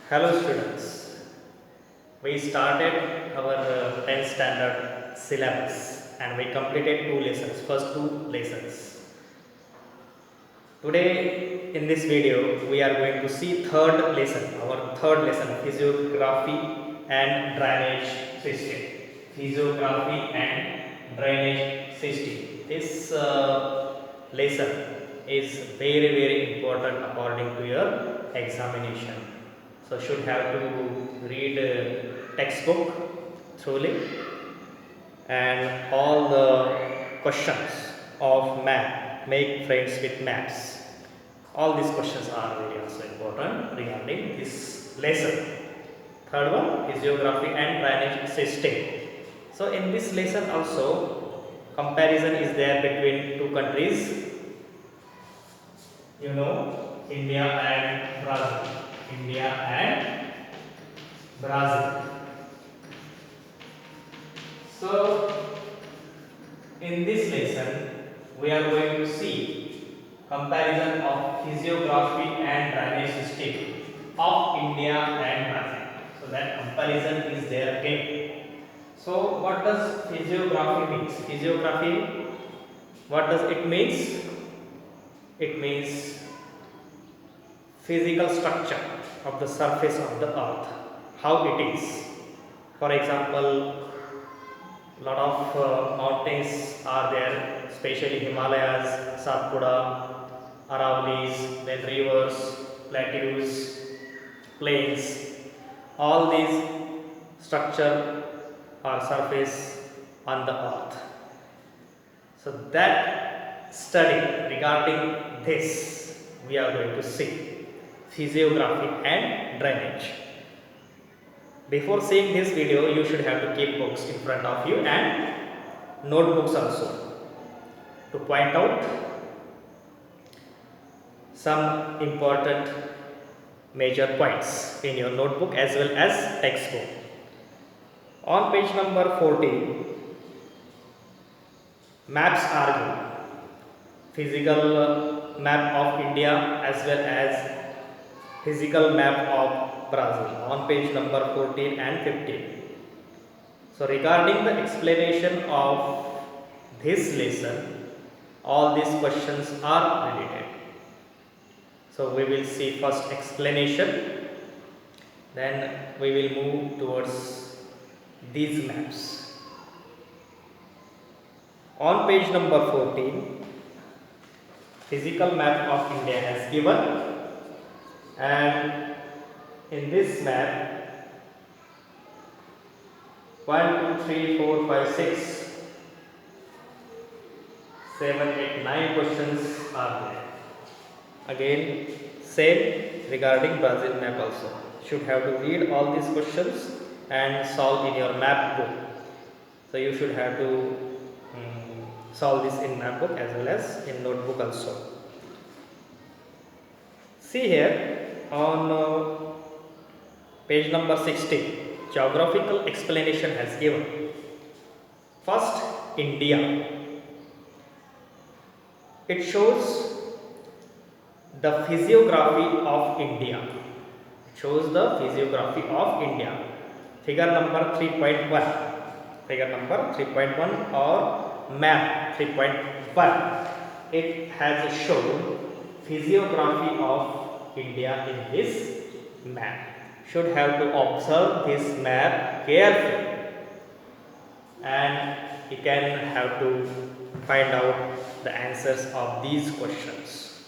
Hello students, we started our 10th standard syllabus and we completed first two lessons. Today in this video we are going to see our third lesson, physiography and drainage system. Physiography and drainage system. This lesson is very important according to your examination. So should have to read textbook thoroughly and all the questions of math, make friends with maths. All these questions are very also important regarding this lesson. Third one is geography and drainage system. So in this lesson also comparison is there between two countries, India and Brazil. India and Brazil. So in this lesson we are going to see comparison of physiography and drainage system of India and Brazil. So that comparison is there again. So what does physiography means? Physiography, what does it means? It means physical structure of the surface of the earth, how it is. For example, lot of mountains are there, especially Himalayas, Satpura, Aravallis, then rivers, plateaus, plains. All these structure or surface on the earth. So that study regarding this we are going to see. Physiography and drainage. Before seeing this video, you should have to keep books in front of you and notebooks also to point out some important major points in your notebook as well as textbook. On page number 14, maps are given. Physical map of India as well as physical map of Brazil on page number 14 and 15. So regarding the explanation of this lesson, all these questions are related. So we will see first explanation, then we will move towards these maps. On page number 14, physical map of India has given. And in this map, 1, 2, 3, 4, 5, 6, 7, 8, 9 questions are there. Again, same regarding Brazil map also. Should have to read all these questions and solve in your map book. So you should have to solve this in map book as well as in notebook also. See here. On page number 16, geographical explanation has given. First, India. It shows the physiography of India. It shows the physiography of India. Figure number 3.1. Figure number 3.1 or map 3.1. It has shown physiography of India in this map. Should have to observe this map carefully and you can have to find out the answers of these questions.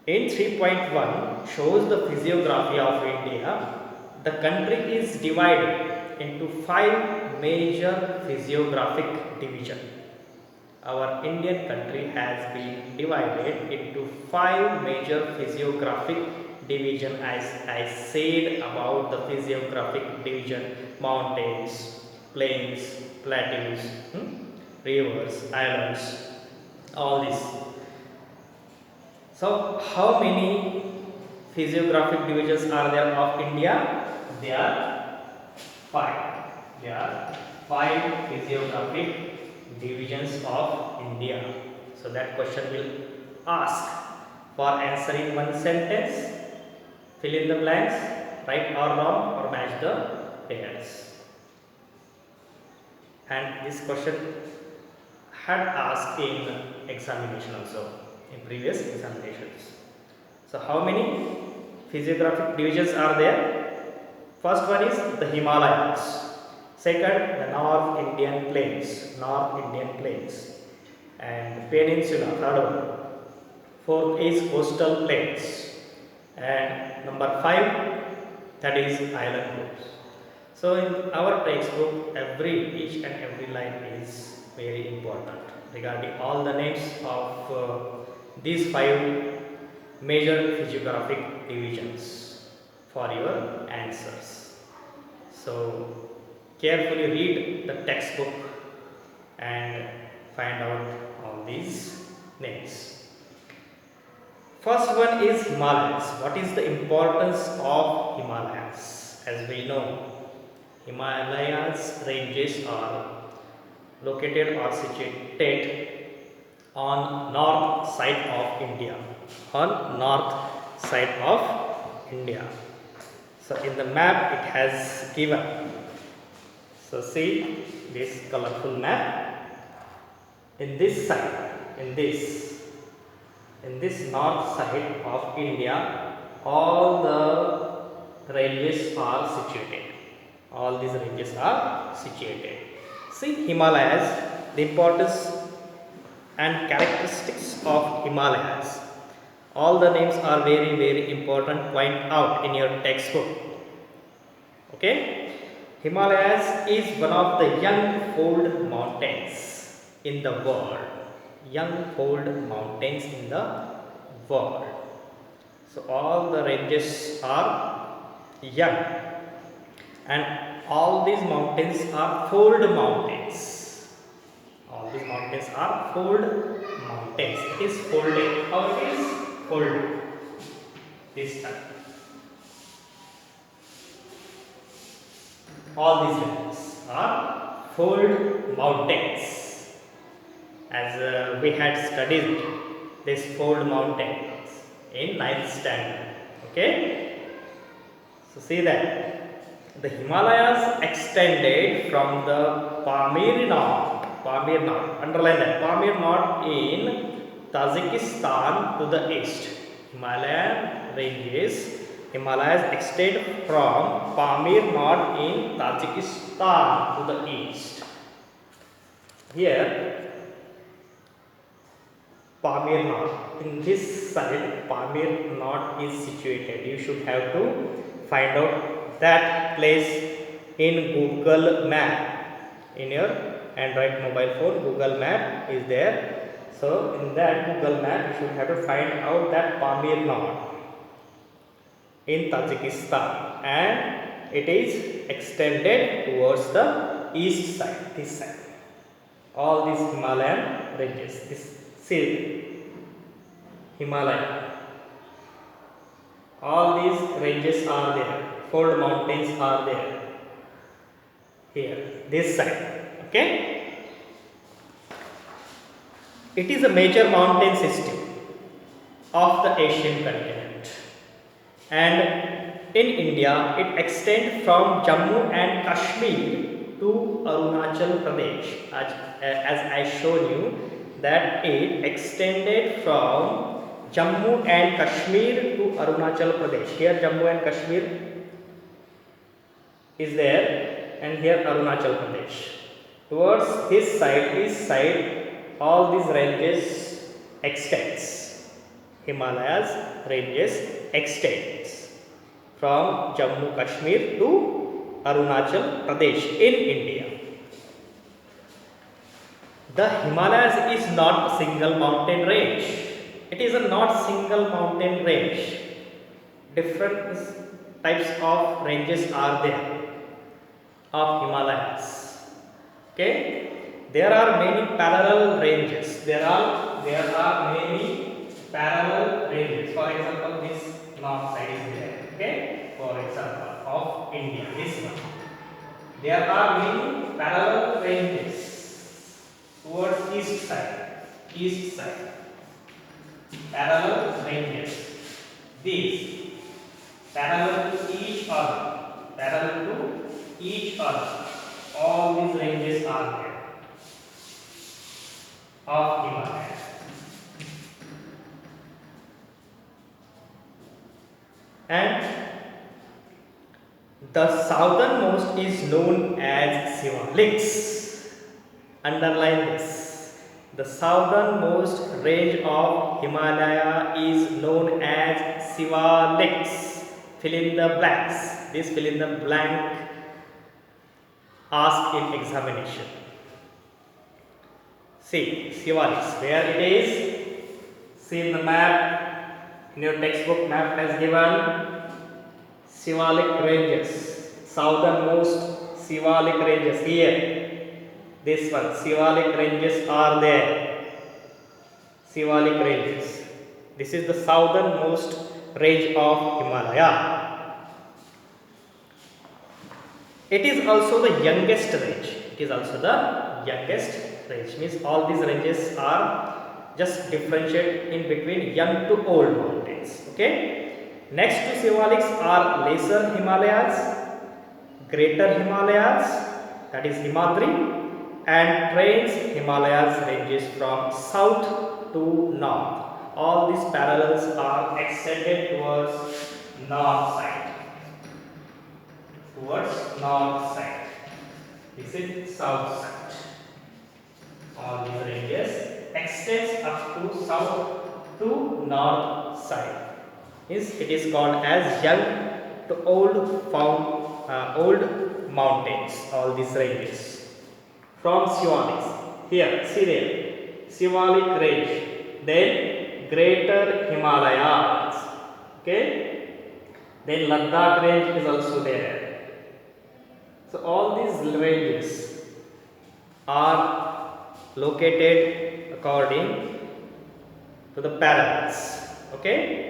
In 3.1 shows the physiography of India. The country is divided into 5 major physiographic divisions. Our Indian country has been divided into 5 major physiographic divisions, as I said about the physiographic division: mountains, plains, plateaus, rivers, islands, all this. So how many physiographic divisions are there of India? There are 5. There are 5 physiographic divisions of India. So that question will ask for answering one sentence Fill in the blanks, right or wrong, or match the pairs. And this question had asked in examination also, in previous examinations. So how many physiographic divisions are there? First one is the Himalayas. Second, the North Indian Plains, and Peninsula, third one. Fourth is coastal plains, and number 5, that is island groups. So in our textbook, each and every line is very important regarding all the names of these 5 major physiographic divisions for your answers. So carefully read the textbook and find out all these names. First one is Himalayas. What is the importance of Himalayas? As we know, Himalayas ranges are located or situated on north side of India. So in the map it has given. So see this colorful map. In this side, in this north side of India, all the ranges are situated. All these ranges are situated. See Himalayas, the importance and characteristics of Himalayas. All the names are very important. Point out in your textbook. Okay. Himalayas is one of the young-fold mountains in the world. So all the ranges are young, and all these mountains are fold mountains. It is folded. How it is folded? This time. All these ranges are fold mountains. As we had studied this fold mountains in 9th standard. Okay. So see that the Himalayas extended from the Pamir North, underline that, Pamir North in Tajikistan to the east. Himalayas extend from Pamir North in Tajikistan to the east. Here Pamir North, in this side Pamir North is situated. You should have to find out that place in Google Map. In your Android mobile phone, Google Map is there. So in that Google Map you should have to find out that Pamir North in Tajikistan, and it is extended towards the east side, this side. All these Himalayan ranges, this see Himalaya. All these ranges are there. Fold mountains are there. Here, this side. Okay. It is a major mountain system of the Asian continent, and in India it extends from Jammu and Kashmir to Arunachal Pradesh. As I showed you, that it extended from Jammu and Kashmir to Arunachal Pradesh. Here Jammu and Kashmir is there, and here Arunachal Pradesh. Towards this side, all these ranges extends. Himalayas ranges extends from Jammu Kashmir to Arunachal Pradesh in India. The Himalayas is not a single mountain range. It is not single mountain range. Different types of ranges are there of Himalayas. Okay, there are many parallel ranges. There are many parallel ranges. For example, this north side is there. Okay, for example, of India, this one. There are many parallel ranges towards east side, parallel ranges. These parallel to each other, parallel to each other. All these ranges are there of Himalaya. And the southernmost is known as Shivaliks. Underline this. The southernmost range of Himalaya is known as Shivaliks. Fill in the blanks. This fill in the blank asked in examination. See, Shivaliks, where it is? See in the map. In your textbook, map has given Shivalik ranges, southernmost Shivalik ranges here. This one, Shivalik ranges are there. Shivalik ranges. This is the southernmost range of Himalaya. It is also the youngest range. It is also the youngest range. Means all these ranges are just differentiate in between young to old mountains. Okay. Next to Shivaliks are lesser Himalayas, greater Himalayas, that is Himadri, and Trans Himalayas ranges from south to north. All these parallels are extended towards north side. Towards north side. This is south side. All these ranges extends up to south to north side. It is called as young to old old mountains. All these ranges from Shivaliks. Here, see there, Shivalik range. Then Greater Himalayas. Okay. Then Ladakh range is also there. So all these ranges are located according to the parallels. Okay.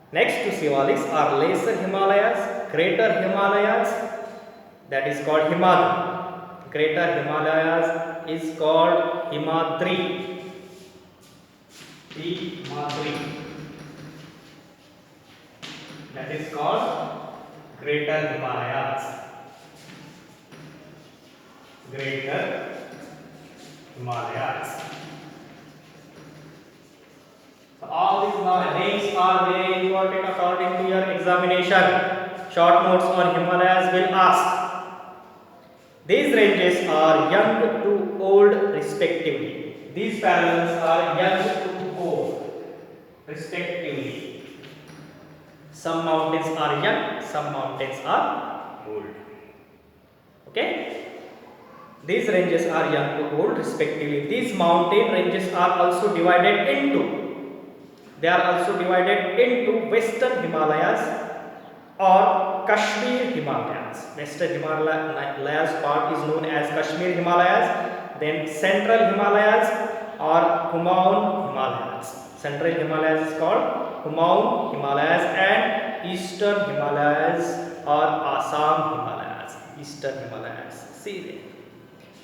Next to Shivaliks are lesser Himalayas, greater Himalayas, that is called Himadri. Greater Himalayas is called Himadri. Himadri. That is called Greater Himalayas. Greater Himalayas. So all these names are very important according to your examination. Short notes on Himalayas will ask. These ranges are young to old respectively. These parallels are young to old respectively. Some mountains are young, some mountains are old. Okay? These ranges are young to old respectively. These mountain ranges are also divided into Western Himalayas or Kashmir Himalayas. Western Himalayas part is known as Kashmir Himalayas. Then Central Himalayas or Kumaon Himalayas. Central Himalayas is called Kumaon Himalayas, and Eastern Himalayas or Assam Himalayas. Eastern Himalayas. See there.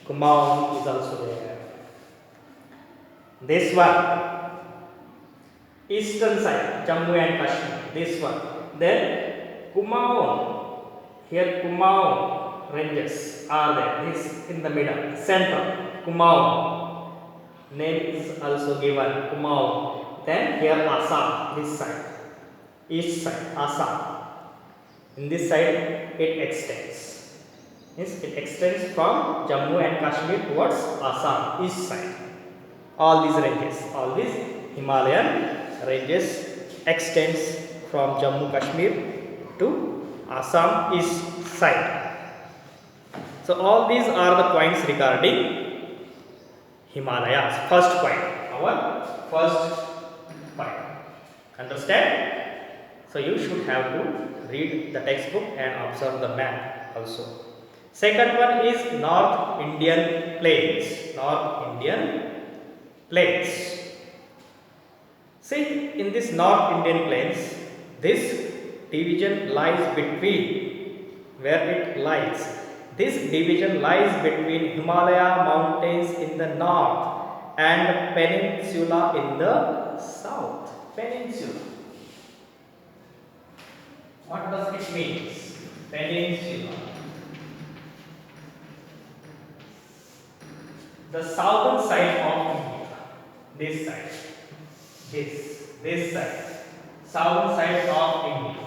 Kumaon is also there. This one. Eastern side, Jammu and Kashmir, this one. Then Kumaon, here Kumaon ranges are there, this in the middle, center, Kumaon. Name is also given, Kumaon. Then here Assam, this side, east side, Assam. In this side it extends. Yes, it extends from Jammu and Kashmir towards Assam, east side. All these ranges, all these Himalayan ranges extends from Jammu Kashmir to Assam east side. So all these are the points regarding Himalayas. First point, our first point. Understand? So you should have to read the textbook and observe the map also. Second one is North Indian Plains. North Indian Plains. See, in this North Indian Plains, this division lies between, where it lies. This division lies between Himalaya mountains in the north and peninsula in the south. Peninsula. What does it mean? Peninsula. The southern side of India. This side. This side. Southern side of India.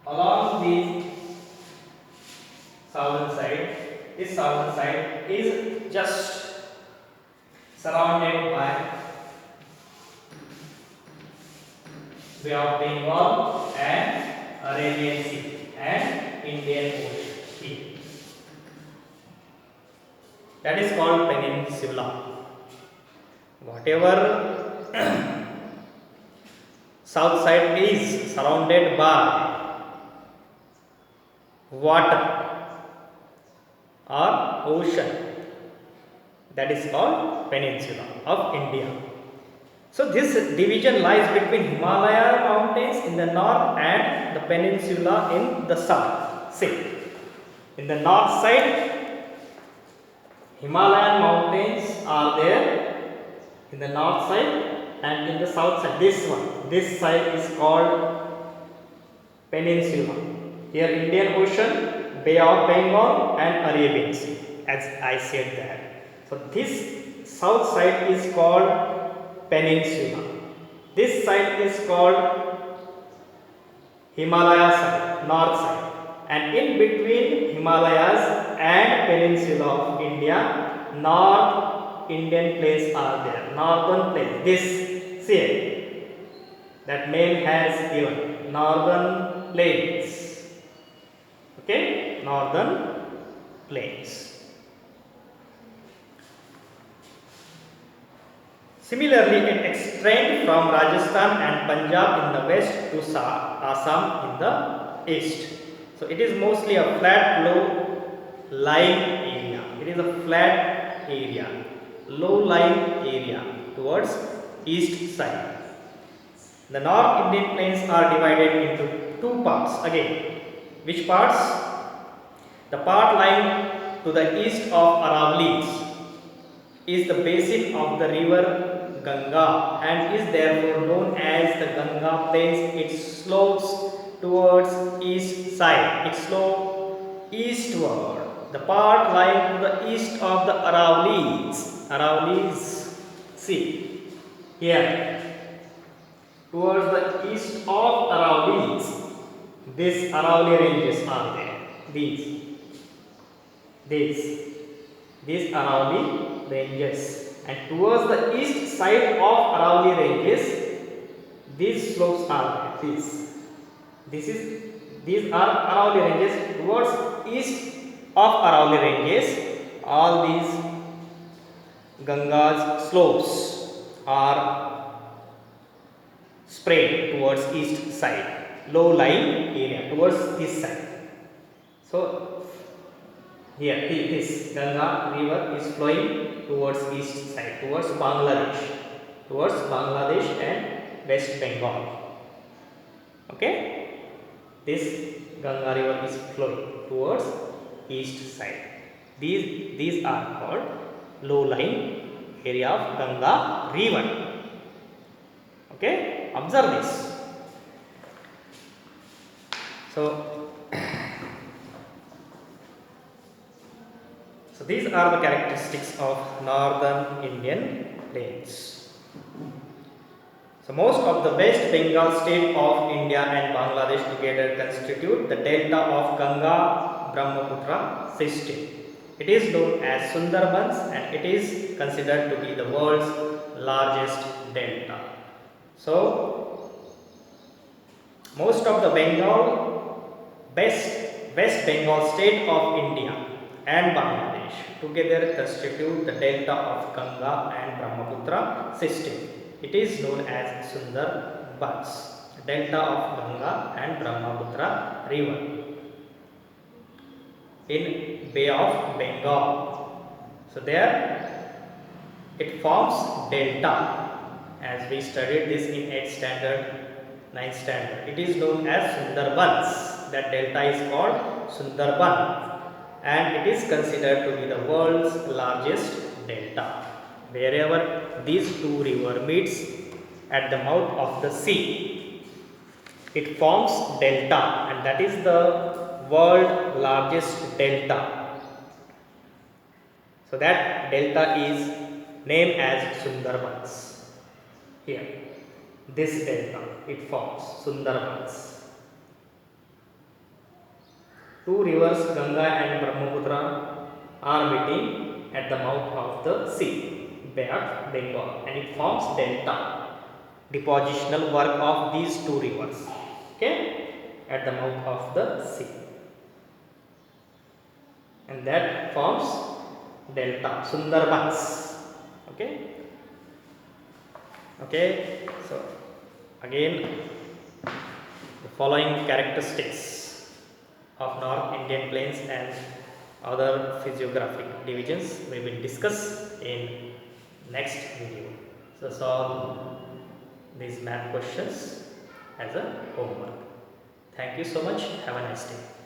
Along the southern side, this southern side is just surrounded by Bay of Bengal and Arabian Sea and Indian Ocean. That is called peninsula. Whatever south side is surrounded by water or ocean, that is called peninsula of India. So this division lies between Himalaya mountains in the north and the peninsula in the south. See, in the north side, Himalayan mountains are there in the north side, and in the south side, this side is called peninsula. Here Indian Ocean, Bay of Bengal and Arabian Sea, as I said that. So this south side is called peninsula. This side is called Himalaya side, north side, and in between Himalayas and peninsula of India, North Indian plains are there. Northern plains. This, see, that name has given northern plains. Okay, northern plains. Similarly, it extends from Rajasthan and Punjab in the west to Assam in the east. So it is mostly a flat, low-lying area. It is a flat area, low-lying area towards east side. The North Indian plains are divided into two parts. Again, which parts? The part lying to the east of Aravallis is the basin of the river Ganga and is therefore known as the Ganga Plains. It slopes towards east side. It slopes eastward. The part lying to the east of the Aravallis, see here, towards the east of Aravallis, these Aravalli ranges are there. These Aravalli ranges. And towards the east side of Aravalli ranges, these slopes are there. These are Aravalli ranges. Towards east of Aravalli ranges, all these Ganga's slopes are spread towards east side, low-lying area towards this side. So here, this Ganga river is flowing towards east side, towards Bangladesh and West Bengal. Okay, this Ganga river is flowing towards east side. These are called low-lying area of Ganga river. Okay, observe this. So these are the characteristics of northern Indian plains. So most of the West Bengal state of India and Bangladesh together constitute the delta of Ganga-Brahmaputra system. It is known as Sundarbans and it is considered to be the world's largest delta. So most of the West Bengal state of India and Bangladesh together constitute the delta of Ganga and Brahmaputra system. It is known as Sundarbans, delta of Ganga and Brahmaputra river in Bay of Bengal. So there it forms delta, as we studied this in 8th standard, 9th standard. It is known as Sundarbans. That delta is called Sundarban. And it is considered to be the world's largest delta. Wherever these two rivers meets at the mouth of the sea, it forms delta, and that is the world largest delta. So that delta is named as Sundarbans. Here, this delta, it forms Sundarbans. Two rivers, Ganga and Brahmaputra, are meeting at the mouth of the sea, Bay of Bengal, and it forms delta, depositional work of these two rivers, okay, at the mouth of the sea, and that forms delta, Sundarbans. Okay. So again, the following characteristics of North Indian plains and other physiographic divisions we will discuss in next video. So solve these math questions as a homework. Thank you so much. Have a nice day.